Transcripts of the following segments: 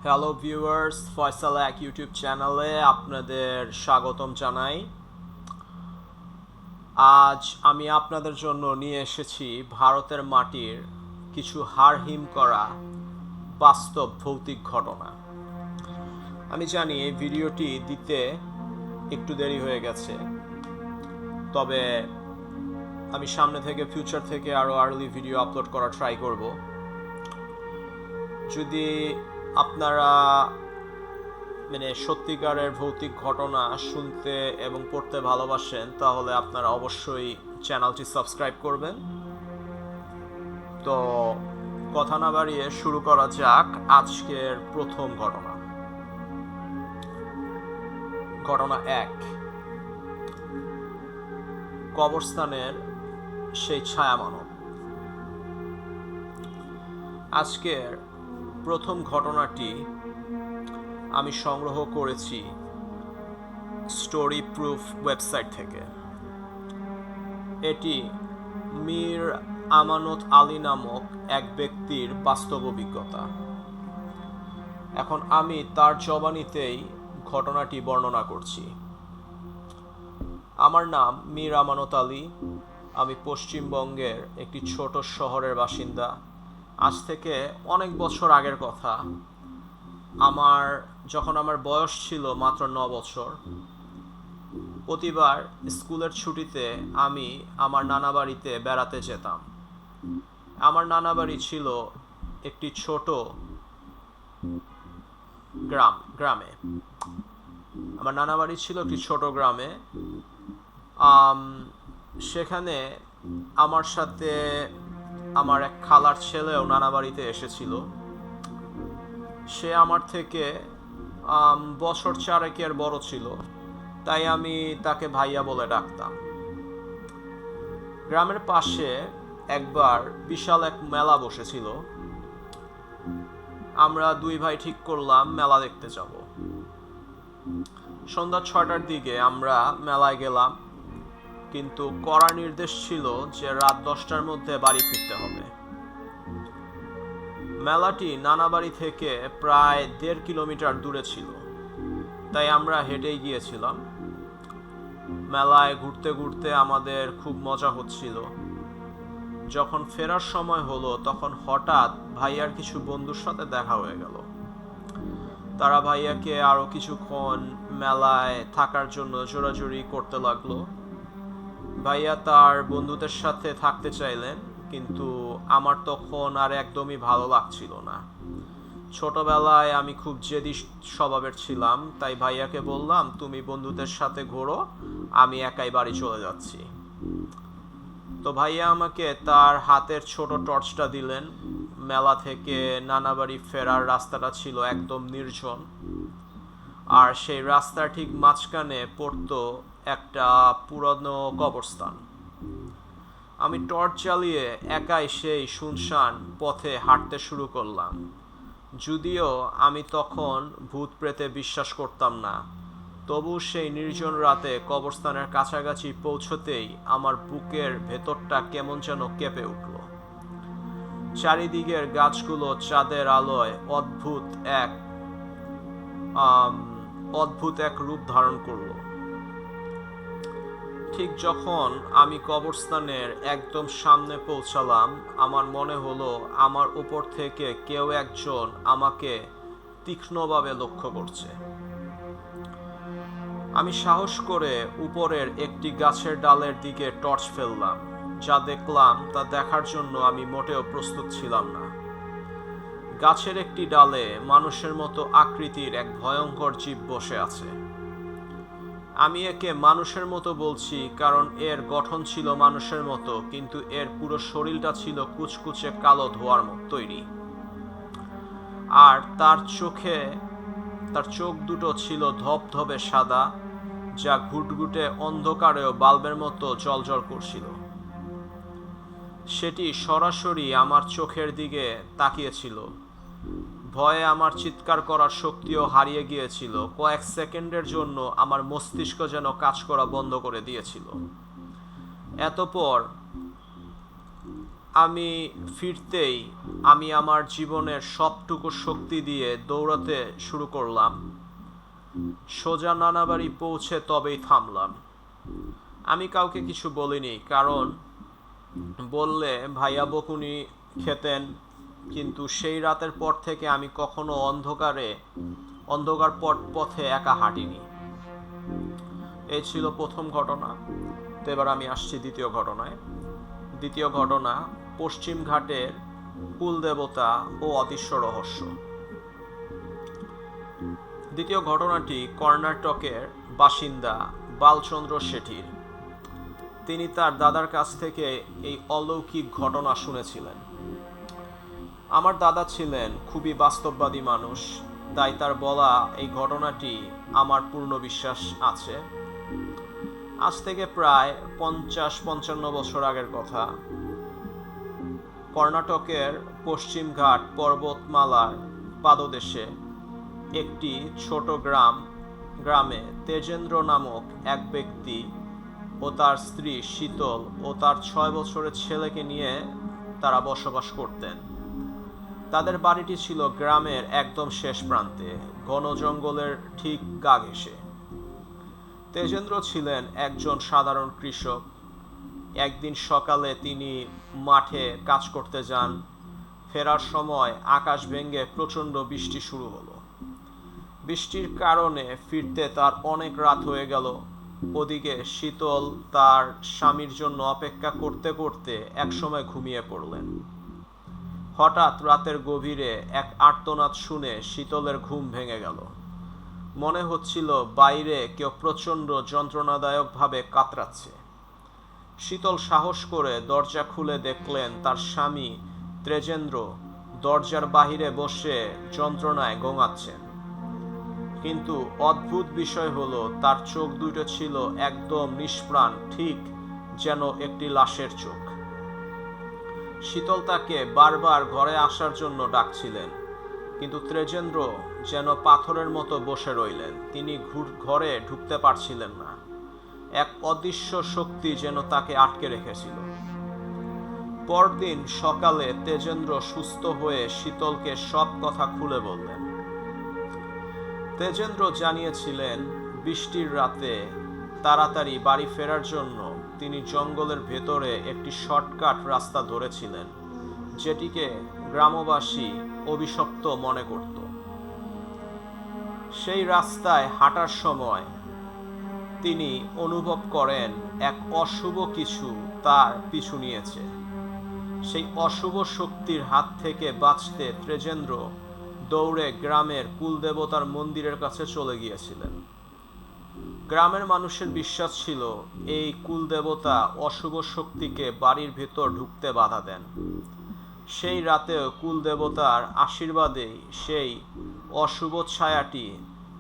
Hello viewers, Faisal এক YouTube চ্যানেলে আপনাদের স্বাগতম জানাই। আজ আমি আপনাদের জন্য নিয়ে এসেছি ভারতের মাটির কিছু হাড়হিম করা বাস্তব ভৌতিক ঘটনা। আমি জানি এই ভিডিওটি দিতে একটু দেরি হয়ে গেছে, তবে আমি সামনে থেকে ফিউচার থেকে আরও আর্লি ভিডিও আপলোড করার ট্রাই করব। যদি আপনারা সত্যিকারের ভৌতিক ঘটনা শুনতে এবং পড়তে ভালোবাসেন, তাহলে আপনারা অবশ্যই চ্যানেলটি সাবস্ক্রাইব করবেন। তো কথা না বাড়িয়ে শুরু করা যাক আজকের প্রথম ঘটনা। ঘটনা 1, কবরস্থানের সেই ছায়া মানব। আজকের প্রথম ঘটনাটি আমি সংগ্রহ করেছি স্টোরি প্রুফ ওয়েবসাইট থেকে। এটি মীর আমানত আলী নামক এক ব্যক্তির বাস্তব অভিজ্ঞতা। এখন আমি তার জবানিতেই ঘটনাটি বর্ণনা করছি। আমার নাম মীর আমানত আলী। আমি পশ্চিমবঙ্গের একটি ছোট শহরের বাসিন্দা। আজ থেকে অনেক বছর আগের কথা। যখন আমার বয়স ছিল মাত্র 9 বছর, প্রতিবার স্কুলের ছুটিতে আমি আমার নানা বাড়িতে বেড়াতে যেতাম। আমার নানা বাড়ি ছিল একটি ছোট গ্রামে। আমার নানা বাড়ি ছিল একটি ছোট গ্রামে। সেখানে আমার সাথে আমার এক খালার ছেলেও নানা বাড়িতে এসেছিল। সে আমার থেকে বছর 4 বড় ছিল, তাই আমি তাকে ভাইয়া বলে ডাকতাম। গ্রামের পাশে একবার বিশাল এক মেলা বসেছিল। আমরা দুই ভাই ঠিক করলাম মেলা দেখতে যাব। সন্ধ্যা 6টার দিকে আমরা মেলায় গেলাম, কিন্তু কড়া নির্দেশ ছিল যে রাত 10টার মধ্যে বাড়ি ফিরতে হবে। মেলাটি নানা বাড়ি থেকে প্রায় 1.5 কিলোমিটার দূরে ছিল, তাই আমরা হেঁটেই গিয়েছিলাম। মেলায় ঘুরতে ঘুরতে আমাদের খুব মজা হচ্ছিল। যখন ফেরার সময় হলো, তখন হঠাৎ ভাইয়ার কিছু বন্ধুর সাথে দেখা হয়ে গেল। তারা ভাইয়াকে আরো কিছুক্ষণ মেলায় থাকার জন্য জোরাজুরি করতে লাগলো। ভাইয়া তার বন্ধুদের সাথে থাকতে চাইলেন, কিন্তু আমার তখন আর একদমই ভালো লাগছিল না। ছোটবেলায় আমি খুব জেদি স্বভাবের ছিলাম, তাই ভাইয়াকে বললাম, তুমি বন্ধুদের সাথে ঘোরো, আমি একাই বাড়ি চলে যাচ্ছি। তো ভাইয়া আমাকে তার হাতের ছোট টর্চটা দিলেন। মেলা থেকে নানা বাড়ি ফেরার রাস্তাটা ছিল একদম নির্জন, আর সেই রাস্তার ঠিক মাঝখানে পড়তো একটা পুরনো কবরস্থান। আমি টর্চ জ্বালিয়ে একাই সেই শুনশান পথে হাঁটতে শুরু করলাম। যদিও আমি তখন ভূত প্রেতে বিশ্বাস করতাম না, তবু সেই নির্জন রাতে কবরস্থানের কাছাকাছি পৌঁছতেই আমার বুকের ভেতরটা কেমন যেন কেঁপে উঠল। চারিদিকের গাছগুলো চাঁদের আলোয় অদ্ভুত এক রূপ ধারণ করল। ঠিক যখন আমি কবরস্থানের একদম সামনে পৌঁছালাম, আমার মনে হলো আমার উপর থেকে কেউ একজন আমাকে তীক্ষ্ণভাবে লক্ষ্য করছে। আমি সাহস করে উপরের একটি গাছের ডালের দিকে টর্চ ফেললাম। যা দেখলাম তা দেখার জন্য আমি মোটেও প্রস্তুত ছিলাম না। গাছের একটি ডালে মানুষের মতো আকৃতির এক ভয়ঙ্কর জীব বসে আছে। আমি একে মানুষের মতো বলছি কারণ এর গঠন ছিল মানুষের মতো, কিন্তু এর পুরো শরীরটা ছিল কুচকুচে কালো ধোঁয়ার মতো তৈরি। আর তার চোখ দুটো ছিল ধবধবে সাদা, যা ঘুটঘুটে অন্ধকারেও বাল্বের মতো জ্বলজ্বল করছিল। সেটি সরাসরি আমার চোখের দিকে তাকিয়েছিল। ভয়ে আমার চিৎকার করার শক্তিও হারিয়ে গিয়েছিল। কয়েক সেকেন্ডের জন্য আমার মস্তিষ্ক যেন কাজ করা বন্ধ করে দিয়েছিল। এতপর আমি ফিরতেই আমি আমার জীবনের সবটুকু শক্তি দিয়ে দৌড়াতে শুরু করলাম। সোজা নানাবাড়ি পৌঁছে তবেই থামলাম। আমি কাউকে কিছু বলিনি, কারণ বললে ভাইয়া বকুনি খেতেন। কিন্তু সেই রাতের পর থেকে আমি কখনো অন্ধকার পথে একা হাঁটিনি। এই ছিল প্রথম ঘটনা। তো এবার আমি আসছি দ্বিতীয় ঘটনায়। দ্বিতীয় ঘটনা পশ্চিম ঘাটের কুলদেবতা ও অদৃশ্য রহস্য। দ্বিতীয় ঘটনাটি কর্ণাটকের বাসিন্দা বালচন্দ্র শেঠির। তিনি তার দাদার কাছ থেকে এই অলৌকিক ঘটনা শুনেছিলেন। আমার দাদা ছিলেন খুবই বাস্তববাদী মানুষ, তাই তার বলা এই ঘটনাটি আমার পূর্ণ বিশ্বাস আছে। আজ থেকে প্রায় 50-55 বছর আগের কথা। কর্ণাটকের পশ্চিমঘাট পর্বতমালার পাদদেশে একটি ছোট গ্রামে তেজেন্দ্র নামক এক ব্যক্তি ও তার স্ত্রী শীতল ও তার 6 বছরের ছেলেকে নিয়ে তারা বসবাস করতেন। তাদের বাড়িটি ছিল গ্রামের একদম শেষ প্রান্তে, ঘন জঙ্গলের ঠিক গা ঘেঁষে। তেজেন্দ্র ছিলেন একজন সাধারণ কৃষক। একদিন সকালে তিনি মাঠে কাজ করতে যান। ফেরার সময় আকাশ ভেঙে প্রচণ্ড বৃষ্টি শুরু হলো। বৃষ্টির কারণে ফিরতে তার অনেক রাত হয়ে গেল। ওদিকে শীতল তার স্বামীর জন্য অপেক্ষা করতে করতে একসময় ঘুমিয়ে পড়লেন। হঠাৎ রাতের গভীরে এক আর্তনাদ শুনে শীতলের ঘুম ভেঙে গেল। মনে হচ্ছিল বাইরে কেউ প্রচণ্ড যন্ত্রণাদায়কভাবে কাতরাচ্ছে। শীতল সাহস করে দরজা খুলে দেখলেন তার স্বামী তেজেন্দ্র দরজার বাহিরে বসে যন্ত্রণায় গোঙাচ্ছেন। কিন্তু অদ্ভুত বিষয় হলো, তার চোখ দুটো ছিল একদম নিষ্প্রাণ, ঠিক যেন একটি লাশের চোখ। শীতল তাকে বারবার ঘরে আসার জন্য ডাকছিলেন, কিন্তু তেজেন্দ্র যেন পাথরের মতো বসে রইলেন। তিনি ঘরে ঢুকতে পারছিলেন না। এক অদৃশ্য শক্তি যেন তাকে আটকে রেখেছিল। পরদিন সকালে তেজেন্দ্র সুস্থ হয়ে শীতলকে সব কথা খুলে বললেন। তেজেন্দ্র জানিয়েছিলেন বৃষ্টির রাতে তাড়াতাড়ি বাড়ি ফেরার জন্য তিনি জঙ্গলের ভেতরে একটি শর্টকাট রাস্তা ধরেছিলেন, যেটিকে গ্রামবাসী অভিশপ্ত মনে করত। সেই রাস্তায় হাঁটার সময় তিনি অনুভব করেন এক অশুভ কিছু তার পিছু নিয়েছে। সেই অশুভ শক্তির হাত থেকে বাঁচতে তেজেন্দ্র দৌড়ে গ্রামের কুলদেবতার মন্দিরের কাছে চলে গিয়েছিলেন। গ্রামের মানুষের বিশ্বাস ছিল এই কুলদেবতা অশুভ শক্তিকে বাড়ির ভেতর ঢুকতে বাধা দেন। সেই রাতেও কুলদেবতার আশীর্বাদেই সেই অশুভ ছায়াটি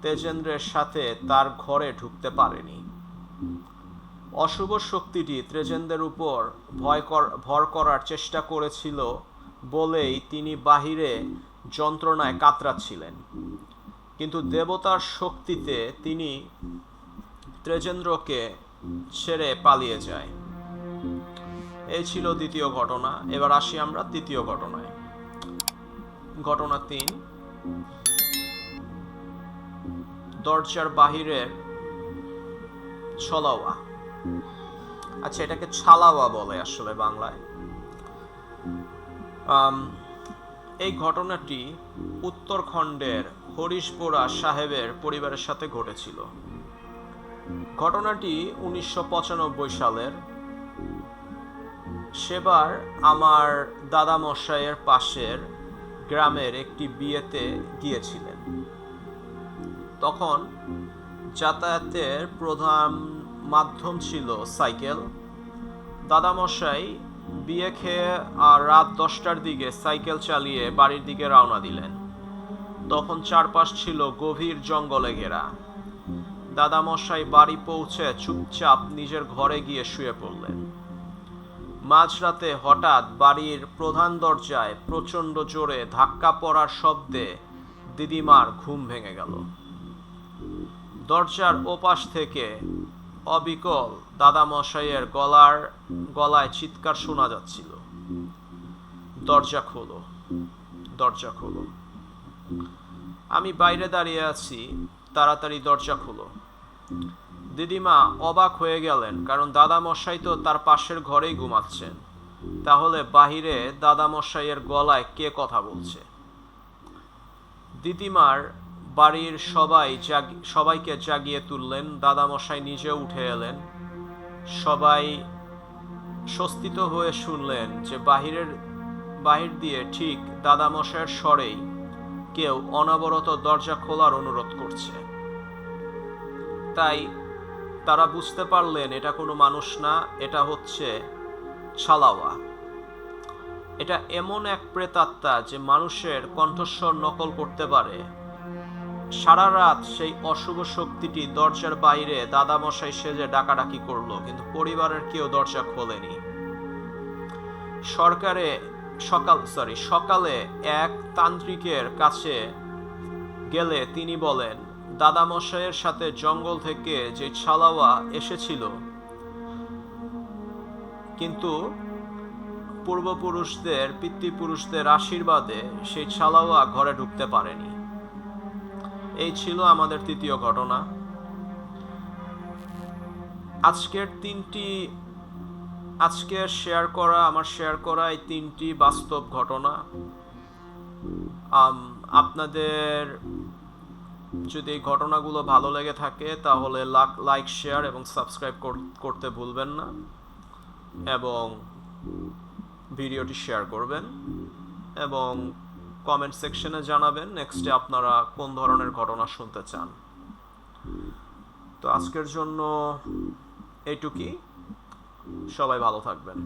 তেজেন্দ্রের সাথে তার ঘরে ঢুকতে পারেনি। অশুভ শক্তিটি তেজেন্দ্রের উপর ভর করার চেষ্টা করেছিল বলেই তিনি বাহিরে যন্ত্রণায় কাতরাচ্ছিলেন। কিন্তু দেবতার শক্তিতে তিনি তেজেন্দ্রকে ছেড়ে পালিয়ে যায়। এই ছিল দ্বিতীয় ঘটনা। এবার আসি আমরা তৃতীয় ঘটনায়। ঘটনা 3, দরজার বাহিরের ছলাওয়া। আচ্ছা, এটাকে ছালাওয়া বলে আসলে বাংলায়। এই ঘটনাটি উত্তরখণ্ডের হরিশপুরা সাহেবের পরিবারের সাথে ঘটেছিল। ঘটনাটি 1995 সালের। সেবার আমার দাদা মশাইয়ের পাশের গ্রামের একটি বিয়েতে গিয়েছিলেন। তখন যাতায়াতের প্রধান মাধ্যম ছিল সাইকেল। দাদামশাই বিয়ে খেয়ে রাত 10টার দিকে সাইকেল চালিয়ে বাড়ির দিকে রওনা দিলেন। তখন চারপাশ ছিল গভীর জঙ্গলে ঘেরা। দাদামশাই বাড়ি পৌঁছে চুপচাপ নিজের ঘরে গিয়ে শুয়ে পড়লেন। মাঝরাতে হঠাৎ বাড়ির প্রধান দরজায় প্রচণ্ড জোরে ধাক্কা পড়ার শব্দে দিদিমার ঘুম ভেঙে গেল। দরজার ওপাশ থেকে অবিকল দাদামশাইয়ের গলায় চিৎকার শোনা যাচ্ছিল। দরজা খোলো, দরজা খোলো। আমি বাইরে দাঁড়িয়ে আছি, তাড়াতাড়ি দরজা খোলো। দিদিমা অবাক হয়ে গেলেন, কারণ দাদামশাই তো তার পাশের ঘরেই ঘুমাচ্ছেন। তাহলে বাহিরে দাদামশাইয়ের গলায় কে কথা বলছে? দিদিমার বাড়ির সবাইকে জাগিয়ে তুললেন। দাদামশাই নিজেও উঠে এলেন। সবাই স্বস্তিত হয়ে শুনলেন যে বাহির দিয়ে ঠিক দাদামশাইয়ের স্বরেই কেউ অনবরত দরজা খোলার অনুরোধ করছে। তাই তারা বুঝতে পারলেন এটা কোনো মানুষ না, এটা হচ্ছে ছালাওয়া। এটা এমন এক প্রেতাত্মা যে মানুষের কণ্ঠস্বর নকল করতে পারে। সারা রাত সেই অশুভ শক্তিটি দরজার বাইরে দাদামশাই সেজে ডাকাডাকি করলো, কিন্তু পরিবারের কেউ দরজা খোলেনি। সকালে এক তান্ত্রিকের কাছে গেলে তিনি বলেন, দাদামশাইয়ের সাথে জঙ্গল থেকে যে ছালাওয়া এসেছিল, কিন্তু পিতৃপুরুষদের আশীর্বাদে সেই ছালাওয়া ঘরে ঢুকতে পারেনি। এই ছিল আমাদের তৃতীয় ঘটনা। আজকের শেয়ার করা এই 3টি বাস্তব ঘটনা। আপনাদের যদি এই ঘটনাগুলো ভালো লেগে থাকে তাহলে লাইক, শেয়ার এবং সাবস্ক্রাইব করতে ভুলবেন না, এবং ভিডিওটি শেয়ার করবেন এবং কমেন্ট সেকশনে জানাবেন নেক্সটে আপনারা কোন ধরনের ঘটনা শুনতে চান। তো আজকের জন্য এইটুকুই। সবাই ভালো থাকবেন।